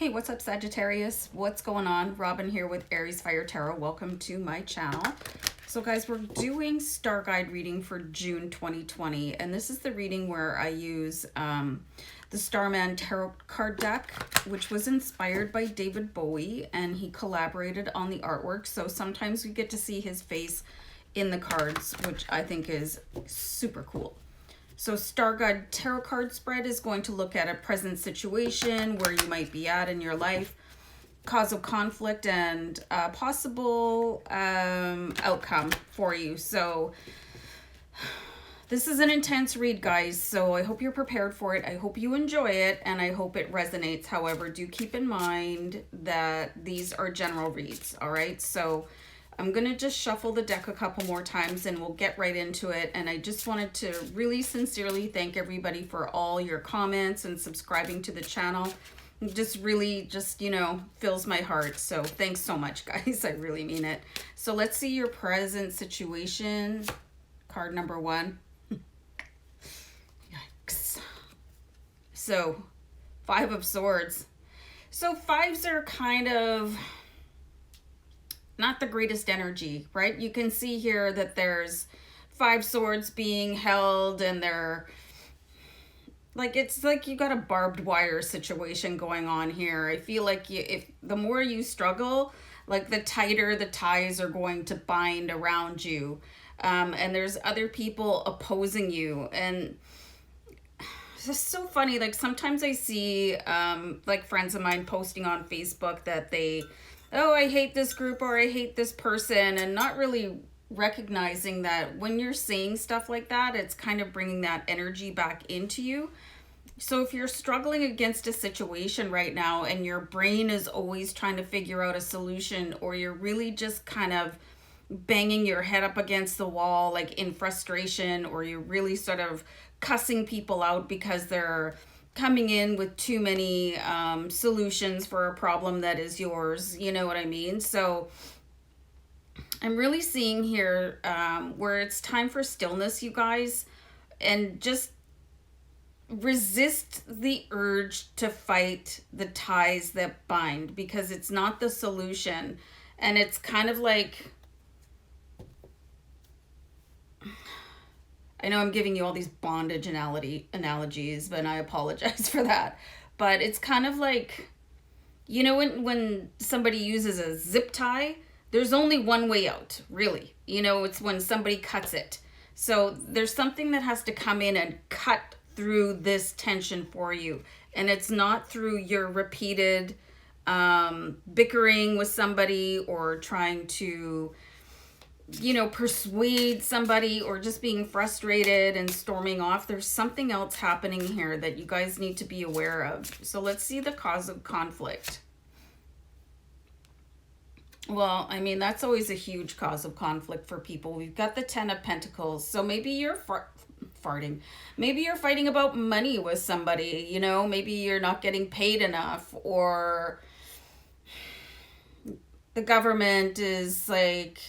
Hey, what's up, Sagittarius? What's going on? Robin here with AriesFireTarot. Welcome to my channel. So guys, we're doing StarGuide reading for June 2020, and this is the reading where I use the Starman tarot card deck, which was inspired by David Bowie, and he collaborated on the artwork. So sometimes we get to see his face in the cards, which I think is super cool. So StarGuide tarot card spread is going to look at a present situation, where you might be at in your life, cause of conflict, and possible outcome for you. So this is an intense read, guys, so I hope you're prepared for it. I hope you enjoy it, and I hope it resonates. However, do keep in mind that these are general reads, all right? So I'm going to just shuffle the deck a couple more times and we'll get right into it. And I just wanted to really sincerely thank everybody for all your comments and subscribing to the channel. It just really you know, fills my heart. So thanks so much, guys. I really mean it. So let's see your present situation. Card number 1. Yikes. So 5 of Swords. So 5s are kind of not the greatest energy, right? You can see here that there's 5 swords being held, and they're like, it's like you got a barbed wire situation going on here. I feel like if the more you struggle, like the tighter the ties are going to bind around you, and there's other people opposing you. And it's just so funny, like sometimes I see like friends of mine posting on Facebook that oh, I hate this group, or I hate this person, and not really recognizing that when you're saying stuff like that, it's kind of bringing that energy back into you. So if you're struggling against a situation right now and your brain is always trying to figure out a solution, or you're really just kind of banging your head up against the wall like in frustration, or you're really sort of cussing people out because they're coming in with too many solutions for a problem that is yours, you know what I mean? So I'm really seeing here where it's time for stillness, you guys, and just resist the urge to fight the ties that bind, because it's not the solution. And it's kind of like, I know I'm giving you all these bondage analogies, but I apologize for that. But it's kind of like, you know, when somebody uses a zip tie, there's only one way out, really. You know, it's when somebody cuts it. So there's something that has to come in and cut through this tension for you. And it's not through your repeated bickering with somebody, or trying to, you know, persuade somebody, or just being frustrated and storming off. There's something else happening here that you guys need to be aware of. So let's see the cause of conflict. Well, I mean, that's always a huge cause of conflict for people. We've got the 10 of Pentacles. So maybe you're farting. Maybe you're fighting about money with somebody, you know, maybe you're not getting paid enough, or the government is like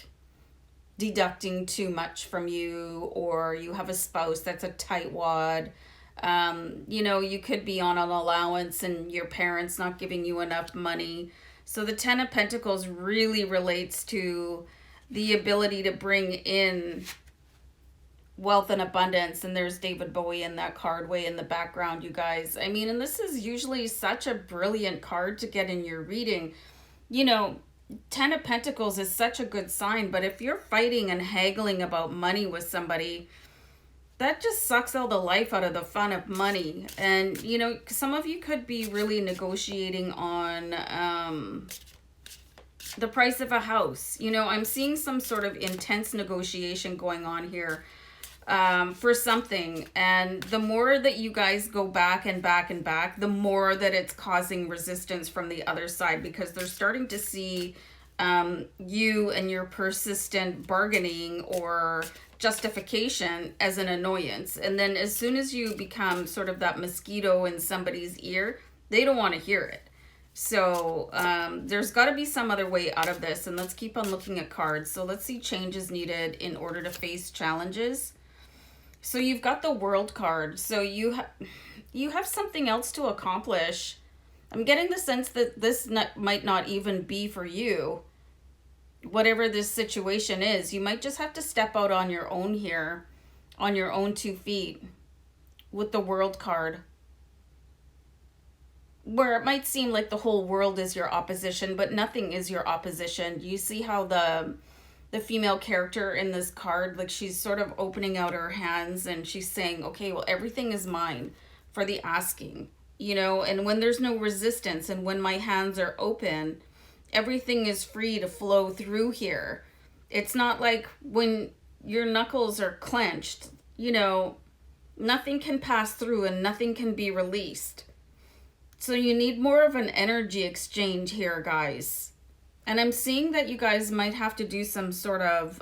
deducting too much from you, or you have a spouse that's a tightwad. You know, you could be on an allowance and your parents not giving you enough money. So the 10 of Pentacles really relates to the ability to bring in wealth and abundance. And there's David Bowie in that card way in the background, you guys. I mean, and this is usually such a brilliant card to get in your reading. You know, 10 of Pentacles is such a good sign, but if you're fighting and haggling about money with somebody, that just sucks all the life out of the fun of money. And, you know, some of you could be really negotiating on the price of a house. You know, I'm seeing some sort of intense negotiation going on here for something. And the more that you guys go back and back and back, the more that it's causing resistance from the other side, because they're starting to see you and your persistent bargaining or justification as an annoyance. And then as soon as you become sort of that mosquito in somebody's ear, they don't want to hear it. So there's got to be some other way out of this. And let's keep on looking at cards. So let's see changes needed in order to face challenges. So you've got the World card. So you have something else to accomplish I'm getting the sense that this might not even be for you. Whatever this situation is, you might just have to step out on your own here, on your own 2 feet, with the World card. Where it might seem like the whole world is your opposition, but nothing is your opposition. You see how the female character in this card, like she's sort of opening out her hands and she's saying, okay, well, everything is mine for the asking, you know, and when there's no resistance and when my hands are open, everything is free to flow through here. It's not like when your knuckles are clenched, you know, nothing can pass through and nothing can be released. So you need more of an energy exchange here, guys. And I'm seeing that you guys might have to do some sort of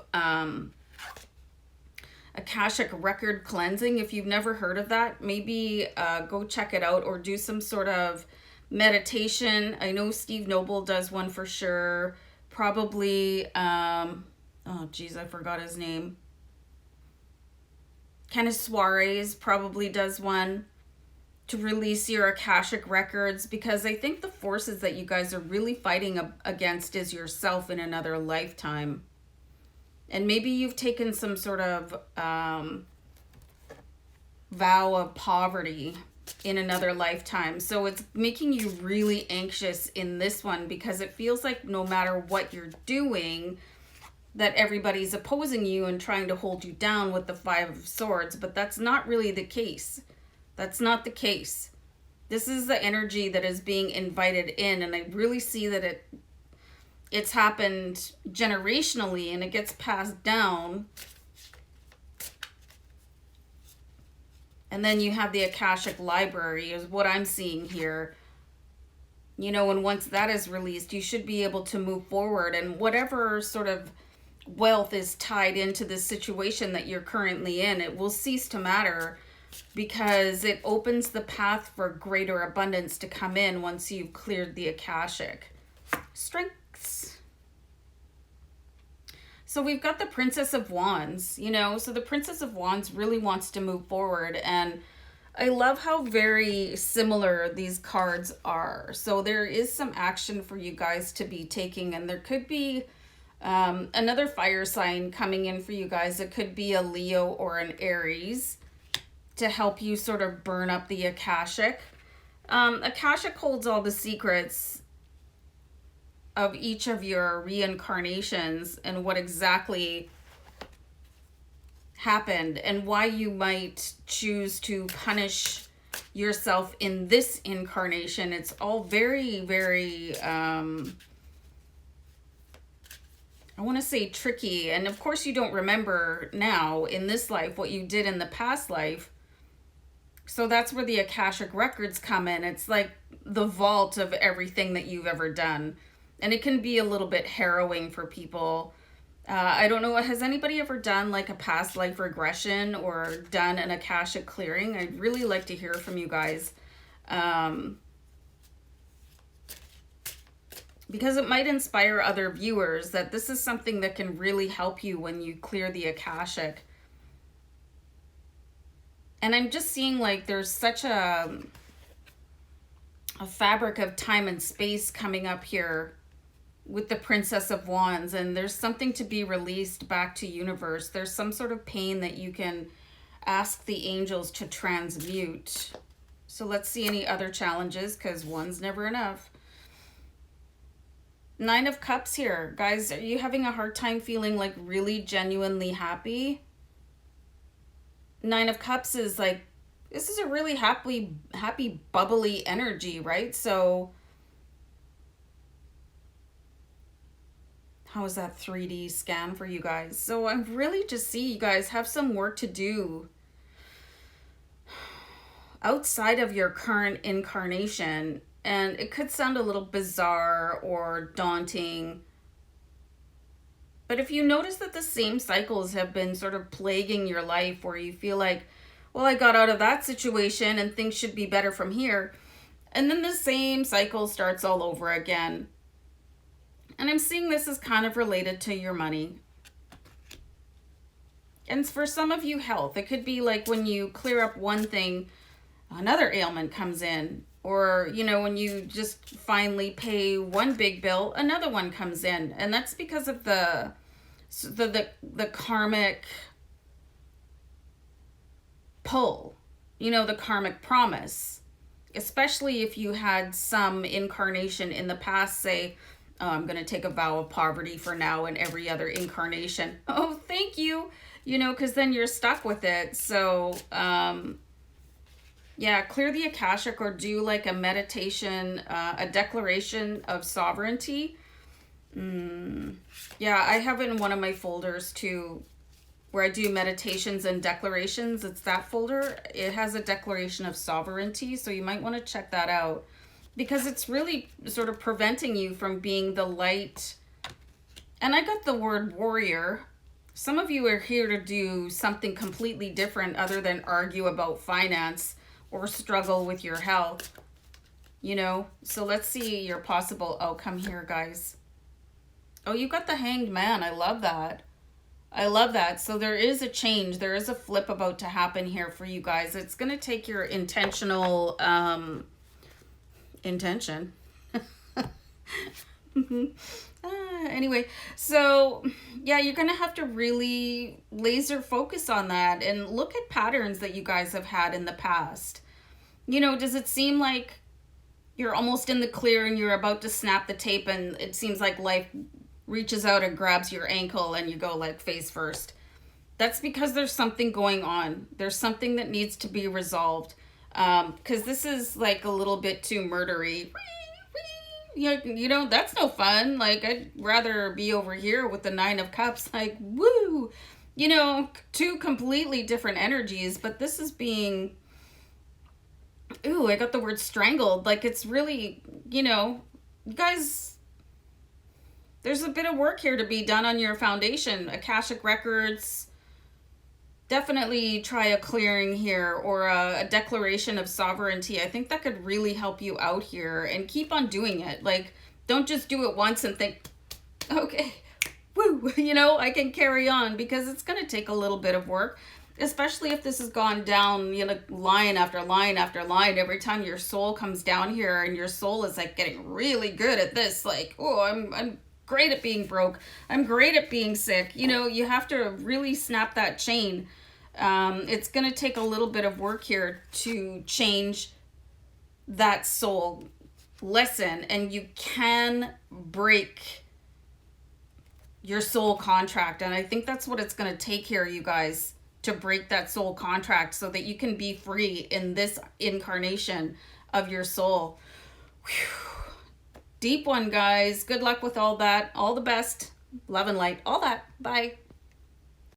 Akashic record cleansing. If you've never heard of that, maybe go check it out or do some sort of meditation. I know Steve Noble does one for sure. Probably, oh geez, I forgot his name. Kenneth Suarez probably does one to release your Akashic records, because I think the forces that you guys are really fighting against is yourself in another lifetime. And maybe you've taken some sort of vow of poverty in another lifetime. So it's making you really anxious in this one, because it feels like no matter what you're doing, that everybody's opposing you and trying to hold you down with the 5 of Swords. But that's not really the case. That's not the case. This is the energy that is being invited in, and I really see that it's happened generationally and it gets passed down. And then you have the Akashic Library is what I'm seeing here. You know, and once that is released, you should be able to move forward, and whatever sort of wealth is tied into this situation that you're currently in, it will cease to matter, because it opens the path for greater abundance to come in once you've cleared the Akashic. Strengths. So we've got the Princess of Wands, you know, so the Princess of Wands really wants to move forward, and I love how very similar these cards are. So there is some action for you guys to be taking, and there could be another fire sign coming in for you guys. It could be a Leo or an Aries, to help you sort of burn up the Akashic. Akashic holds all the secrets of each of your reincarnations and what exactly happened and why you might choose to punish yourself in this incarnation. It's all very, very, I want to say tricky. And of course you don't remember now in this life what you did in the past life. So that's where the Akashic records come in. It's like the vault of everything that you've ever done. And it can be a little bit harrowing for people. I don't know, has anybody ever done like a past life regression or done an Akashic clearing? I'd really like to hear from you guys. Because it might inspire other viewers that this is something that can really help you when you clear the Akashic. And I'm just seeing like there's such a fabric of time and space coming up here with the Princess of Wands, and there's something to be released back to universe. There's some sort of pain that you can ask the angels to transmute. So let's see any other challenges, because one's never enough. 9 of Cups here. Guys, are you having a hard time feeling like really genuinely happy? 9 of Cups is like, this is a really happy, bubbly energy, right? So how is that 3D scan for you guys? So I really just see you guys have some work to do outside of your current incarnation. And it could sound a little bizarre or daunting, but if you notice that the same cycles have been sort of plaguing your life, where you feel like, well, I got out of that situation and things should be better from here, and then the same cycle starts all over again. And I'm seeing this is kind of related to your money. And for some of you, health. It could be like when you clear up one thing, another ailment comes in. Or, you know, when you just finally pay one big bill, another one comes in. And that's because of the karmic pull, you know, the karmic promise. Especially if you had some incarnation in the past, say, oh, I'm going to take a vow of poverty for now and every other incarnation. Oh, thank you. You know, because then you're stuck with it. So, yeah, clear the Akashic or do like a meditation, a declaration of sovereignty. Yeah, I have it in one of my folders too, where I do meditations and declarations. It's that folder. It has a declaration of sovereignty, so you might want to check that out because it's really sort of preventing you from being the light. And I got the word warrior. Some of you are here to do something completely different other than argue about finance or struggle with your health, you know? So let's see your possible outcome here, guys. Oh, you got the Hanged Man. I love that. I love that. So there is a change. There is a flip about to happen here for you guys. It's going to take your intentional intention. Anyway, so yeah, you're going to have to really laser focus on that and look at patterns that you guys have had in the past. You know, does it seem like you're almost in the clear and you're about to snap the tape and it seems like life reaches out and grabs your ankle and you go like face first? That's because there's something going on. There's something that needs to be resolved. Because this is like a little bit too murdery. You know, that's no fun. Like, I'd rather be over here with the 9 of Cups, like, woo! You know, two completely different energies, but this is being, ooh, I got the word strangled. Like, it's really, you know, you guys, there's a bit of work here to be done on your foundation. Akashic Records, definitely try a clearing here or a declaration of sovereignty. I think that could really help you out here, and keep on doing it. Like, don't just do it once and think, okay, woo, you know, I can carry on, because it's going to take a little bit of work, especially if this has gone down, you know, line after line after line. Every time your soul comes down here and your soul is like getting really good at this, like, oh, I'm great at being broke. I'm great at being sick. You know, you have to really snap that chain. It's going to take a little bit of work here to change that soul lesson, and you can break your soul contract. And I think that's what it's going to take here, you guys, to break that soul contract so that you can be free in this incarnation of your soul. Whew. Deep one, guys. Good luck with all that. All the best. Love and light. All that. Bye.